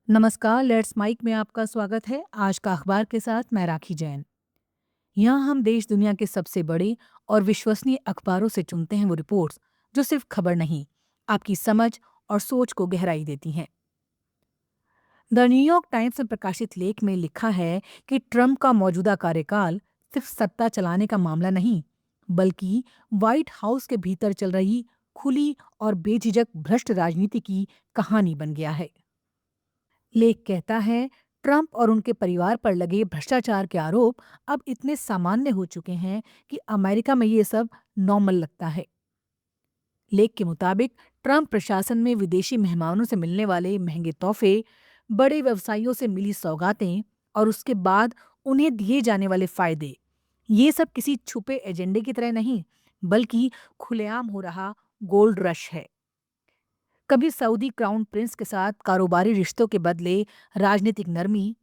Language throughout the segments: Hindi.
नमस्कार, लेट्स माइक में आपका स्वागत है। आज का अखबार के साथ मैं राखी जैन। यहाँ हम देश दुनिया के सबसे बड़े और विश्वसनीय अखबारों से चुनते हैं वो रिपोर्ट्स जो सिर्फ खबर नहीं, आपकी समझ और सोच को गहराई देती हैं। द न्यूयॉर्क टाइम्स में प्रकाशित लेख में लिखा है कि ट्रंप का मौजूदा कार्यकाल सिर्फ सत्ता चलाने का मामला नहीं, बल्कि व्हाइट हाउस के भीतर चल रही खुली और बेझिझक भ्रष्ट राजनीति की कहानी बन गया है। लेख कहता है, ट्रंप और उनके परिवार पर लगे भ्रष्टाचार के आरोप अब इतने सामान्य हो चुके हैं कि अमेरिका में ये सब नॉर्मल लगता है। लेख के मुताबिक ट्रंप प्रशासन में विदेशी मेहमानों से मिलने वाले महंगे तोहफे, बड़े व्यवसायियों से मिली सौगातें और उसके बाद उन्हें दिए जाने वाले फायदे, ये सब किसी छुपे एजेंडे की तरह नहीं, बल्कि खुलेआम हो रहा गोल्ड रश है। कभी सऊदी क्राउन प्रिंस के साथ कारोबारी रिश्तों के बदले राजनीतिक नरमी,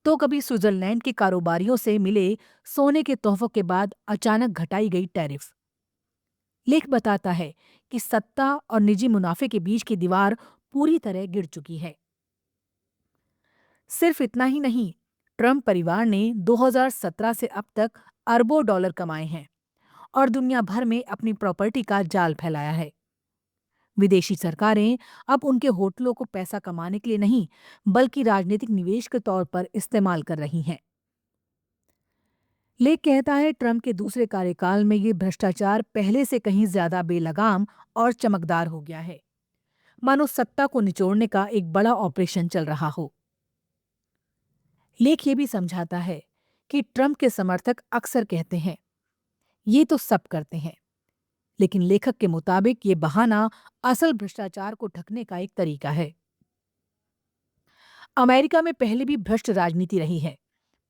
तो कभी स्विट्जरलैंड के कारोबारियों से मिले सोने के तोहफों के बाद अचानक घटाई गई टैरिफ। लेख बताता है कि सत्ता और निजी मुनाफे के बीच की दीवार पूरी तरह गिर चुकी है। सिर्फ इतना ही नहीं, ट्रंप परिवार ने 2017 से अब तक अरबों डॉलर कमाए हैं और दुनिया भर में अपनी प्रॉपर्टी का जाल फैलाया है। विदेशी सरकारें अब उनके होटलों को पैसा कमाने के लिए नहीं, बल्कि राजनीतिक निवेश के तौर पर इस्तेमाल कर रही हैं। लेख कहता है, ट्रंप के दूसरे कार्यकाल में ये भ्रष्टाचार पहले से कहीं ज्यादा बेलगाम और चमकदार हो गया है, मानो सत्ता को निचोड़ने का एक बड़ा ऑपरेशन चल रहा हो। लेख ये भी समझाता है कि ट्रंप के समर्थक अक्सर कहते हैं, ये तो सब करते हैं, लेकिन लेखक के मुताबिक ये बहाना असल भ्रष्टाचार को ढकने का एक तरीका है। अमेरिका में पहले भी भ्रष्ट राजनीति रही है,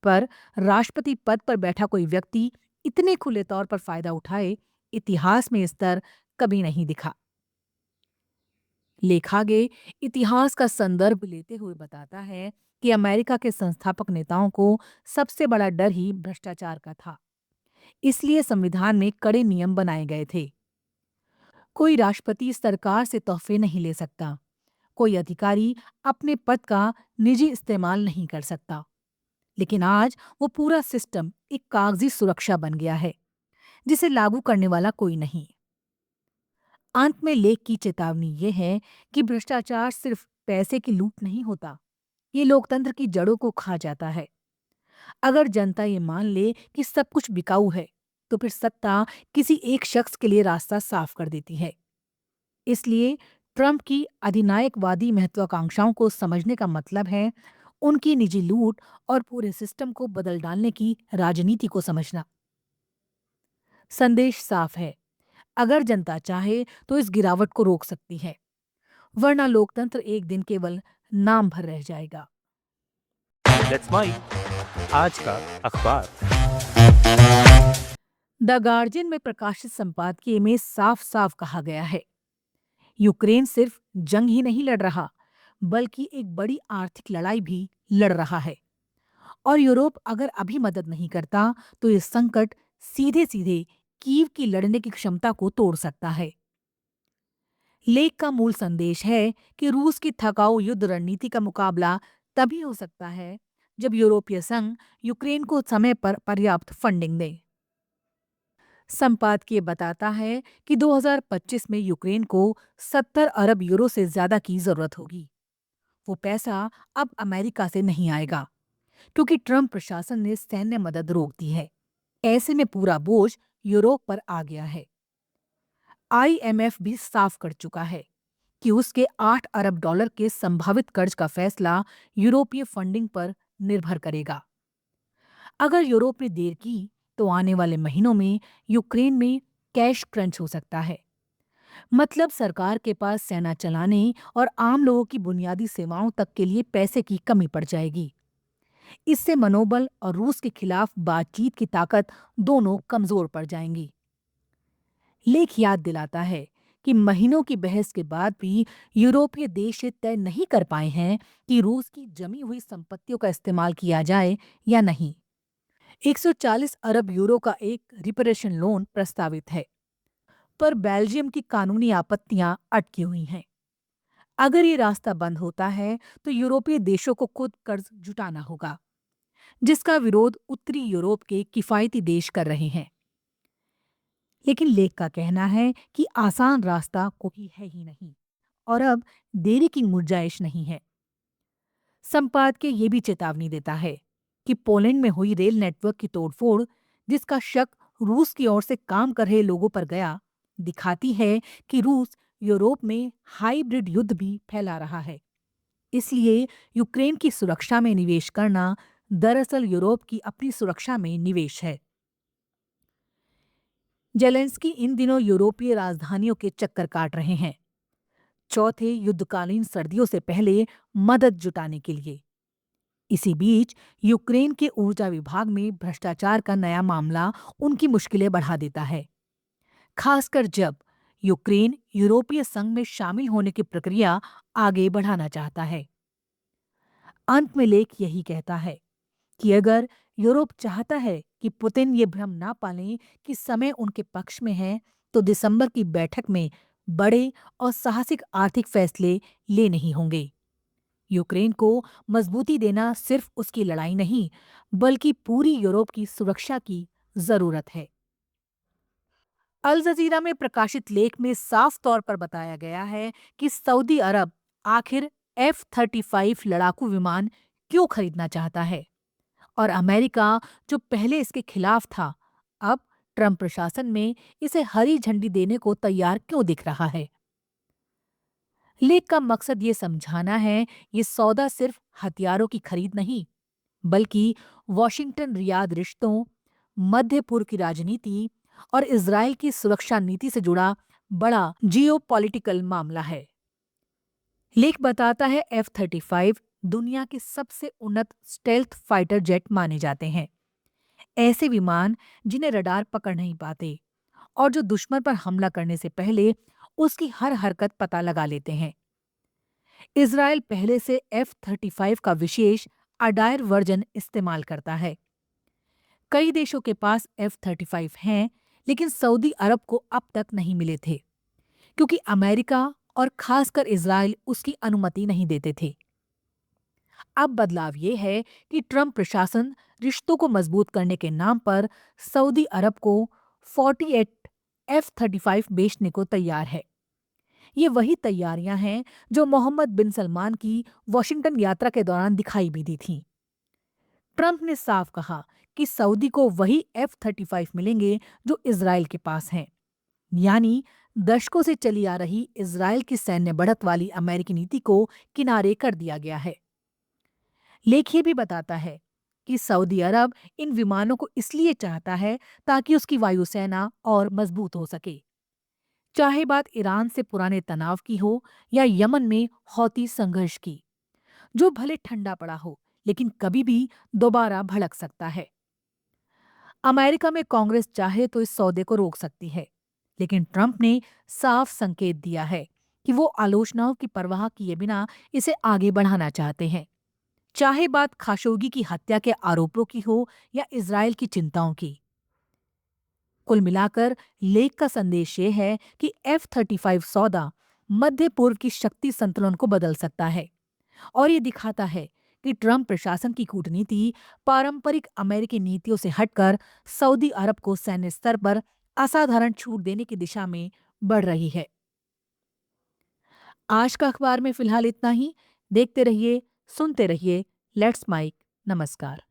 पर राष्ट्रपति पद पर बैठा कोई व्यक्ति इतने खुले तौर पर फायदा उठाए, इतिहास में इस तरह कभी नहीं दिखा। लेखागे इतिहास का संदर्भ लेते हुए बताता है कि अमेरिका के संस्थापक नेताओं को सबसे बड़ा डर ही भ्रष्टाचार का था। इसलिए संविधान में कड़े नियम बनाए गए थे। कोई राष्ट्रपति सरकार से तोहफे नहीं ले सकता, कोई अधिकारी अपने पद का निजी इस्तेमाल नहीं कर सकता। लेकिन आज वो पूरा सिस्टम एक कागजी सुरक्षा बन गया है, जिसे लागू करने वाला कोई नहीं। अंत में लेख की चेतावनी ये है कि भ्रष्टाचार सिर्फ पैसे की लूट नहीं होता, ये लोकतंत्र की जड़ों को खा जाता है। अगर जनता ये मान ले कि सब कुछ बिकाऊ है, तो फिर सत्ता किसी एक शख्स के लिए रास्ता साफ कर देती है। इसलिए ट्रंप की अधिनायकवादी महत्वाकांक्षाओं को समझने का मतलब है उनकी निजी लूट और पूरे सिस्टम को बदल डालने की राजनीति को समझना। संदेश साफ है, अगर जनता चाहे तो इस गिरावट को रोक सकती है, वरना लोकतंत्र एक दिन केवल नाम भर रह जाएगा। लेट्स माइक आज का अखबार। द गार्जियन में प्रकाशित संपादकीय में साफ साफ कहा गया है, यूक्रेन सिर्फ जंग ही नहीं लड़ रहा, बल्कि एक बड़ी आर्थिक लड़ाई भी लड़ रहा है। और यूरोप अगर अभी मदद नहीं करता, तो ये संकट सीधे सीधे कीव की लड़ने की क्षमता को तोड़ सकता है। लेख का मूल संदेश है कि रूस की थकाऊ युद्ध रणनीति का मुकाबला तभी हो सकता है जब यूरोपीय संघ यूक्रेन को समय पर पर्याप्त फंडिंग दे। संपादकीय बताता है कि 2025 में यूक्रेन को 70 अरब यूरो से ज्यादा की जरूरत होगी। वो पैसा अब अमेरिका से नहीं आएगा, क्योंकि ट्रंप प्रशासन ने सैन्य मदद रोक दी है। ऐसे में पूरा बोझ यूरोप पर आ गया है। आईएमएफ भी साफ कर चुका है कि उसके 8 अरब डॉलर के संभावित कर्ज का फैसला यूरोपीय फंडिंग पर निर्भर करेगा। अगर यूरोप ने देर की, तो आने वाले महीनों में यूक्रेन में कैश क्रंच हो सकता है। मतलब सरकार के पास सेना चलाने और आम लोगों की बुनियादी सेवाओं तक के लिए पैसे की कमी पड़ जाएगी। इससे मनोबल और रूस के खिलाफ बातचीत की ताकत दोनों कमजोर पड़ जाएंगी। लेख याद दिलाता है कि महीनों की बहस के बाद भी यूरोपीय देश ये तय नहीं कर पाए हैं कि रूस की जमी हुई संपत्तियों का इस्तेमाल किया जाए या नहीं। 140 अरब यूरो का एक रिपरेशन लोन प्रस्तावित है, पर बेल्जियम की कानूनी आपत्तियां अटकी हुई हैं। अगर ये रास्ता बंद होता है तो यूरोपीय देशों को खुद कर्ज जुटाना होगा, जिसका विरोध उत्तरी यूरोप के किफायती देश कर रहे हैं। लेकिन लेख का कहना है कि आसान रास्ता कोई है ही नहीं और अब देरी की गुंजाइश नहीं है। संपादकीय ये भी चेतावनी देता है कि पोलैंड में हुई रेल नेटवर्क की तोड़फोड़, जिसका शक रूस की ओर से काम कर रहे लोगों पर गया, दिखाती है कि रूस यूरोप में हाइब्रिड युद्ध भी फैला रहा है। इसलिए यूक्रेन की सुरक्षा में निवेश करना दरअसल यूरोप की अपनी सुरक्षा में निवेश है। जेलेंस्की इन दिनों यूरोपीय राजधानियों के चक्कर काट रहे हैं, चौथे युद्धकालीन सर्दियों से पहले मदद जुटाने के लिए। इसी बीच यूक्रेन के ऊर्जा विभाग में भ्रष्टाचार का नया मामला उनकी मुश्किलें बढ़ा देता है, खासकर जब यूक्रेन यूरोपीय संघ में शामिल होने की प्रक्रिया आगे बढ़ाना चाहता है। अंत में लेख यही कहता है कि अगर यूरोप चाहता है कि पुतिन ये भ्रम ना पालें कि समय उनके पक्ष में है, तो दिसंबर की बैठक में बड़े और साहसिक आर्थिक फैसले लेने ही होंगे। यूक्रेन को मजबूती देना सिर्फ उसकी लड़ाई नहीं, बल्कि पूरी यूरोप की सुरक्षा की जरूरत है। अल जजीरा में प्रकाशित लेख में साफ तौर पर बताया गया है कि सऊदी अरब आखिर F-35 लड़ाकू विमान क्यों खरीदना चाहता है और अमेरिका, जो पहले इसके खिलाफ था, अब ट्रंप प्रशासन में इसे हरी झंडी देने को तैयार क्यों दिख रहा है। लेख का मकसद ये समझाना है, ये सौदा सिर्फ हथियारों की खरीद नहीं, बल्कि वॉशिंगटन रियाद रिश्तों, मध्य पूर्व की राजनीति और इजराइल की सुरक्षा नीति से जुड़ा बड़ा जियोपॉलिटिकल मामला है। लेख बताता है F-35 दुनिया के सबसे उन्नत स्टेल्थ फाइटर जेट माने जाते हैं। ऐसे विमान जिन्हें रडार पकड़ नहीं पाते और जो दुश्मन पर हमला करने से पहले उसकी हर हरकत पता लगा लेते हैं। इजराइल पहले से F-35 का विशेष अडायर वर्जन इस्तेमाल करता है। कई देशों के पास F-35 हैं, लेकिन सऊदी अरब को अब तक नहीं मिले थे, क्योंकि अमेरिका और खासकर इजराइल उसकी अनुमति नहीं देते थे। अब बदलाव ये है कि ट्रंप प्रशासन रिश्तों को मजबूत करने के नाम पर सऊदी अरब को 48 F-35 बेचने को तैयार है। ये वही तैयारियां हैं जो मोहम्मद बिन सलमान की वॉशिंगटन यात्रा के दौरान दिखाई भी दी थीं। ट्रंप ने साफ कहा कि सऊदी को वही F-35 मिलेंगे जो इजराइल के पास हैं, यानी दशकों से चली आ रही इजराइल की सैन्य बढ़त वाली अमेरिकी नीति को किनारे कर दिया गया है। लेख ये भी बताता है कि सऊदी अरब इन विमानों को इसलिए चाहता है ताकि उसकी वायुसेना और मजबूत हो सके, चाहे बात ईरान से पुराने तनाव की हो या यमन में हौती संघर्ष की, जो भले ठंडा पड़ा हो लेकिन कभी भी दोबारा भड़क सकता है। अमेरिका में कांग्रेस चाहे तो इस सौदे को रोक सकती है, लेकिन ट्रंप ने साफ संकेत दिया है कि वो आलोचनाओं की परवाह किए बिना इसे आगे बढ़ाना चाहते हैं, चाहे बात खाशोगी की हत्या के आरोपों की हो या इजराइल की चिंताओं की। कुल मिलाकर लेख का संदेश ये है कि F-35 सौदा मध्य पूर्व की शक्ति संतुलन को बदल सकता है और ये दिखाता है कि ट्रंप प्रशासन की कूटनीति पारंपरिक अमेरिकी नीतियों से हटकर सऊदी अरब को सैन्य स्तर पर असाधारण छूट देने की दिशा में बढ़ रही है। आज का अखबार में फिलहाल इतना ही। देखते रहिए, सुनते रहिए लेट्स माइक। नमस्कार।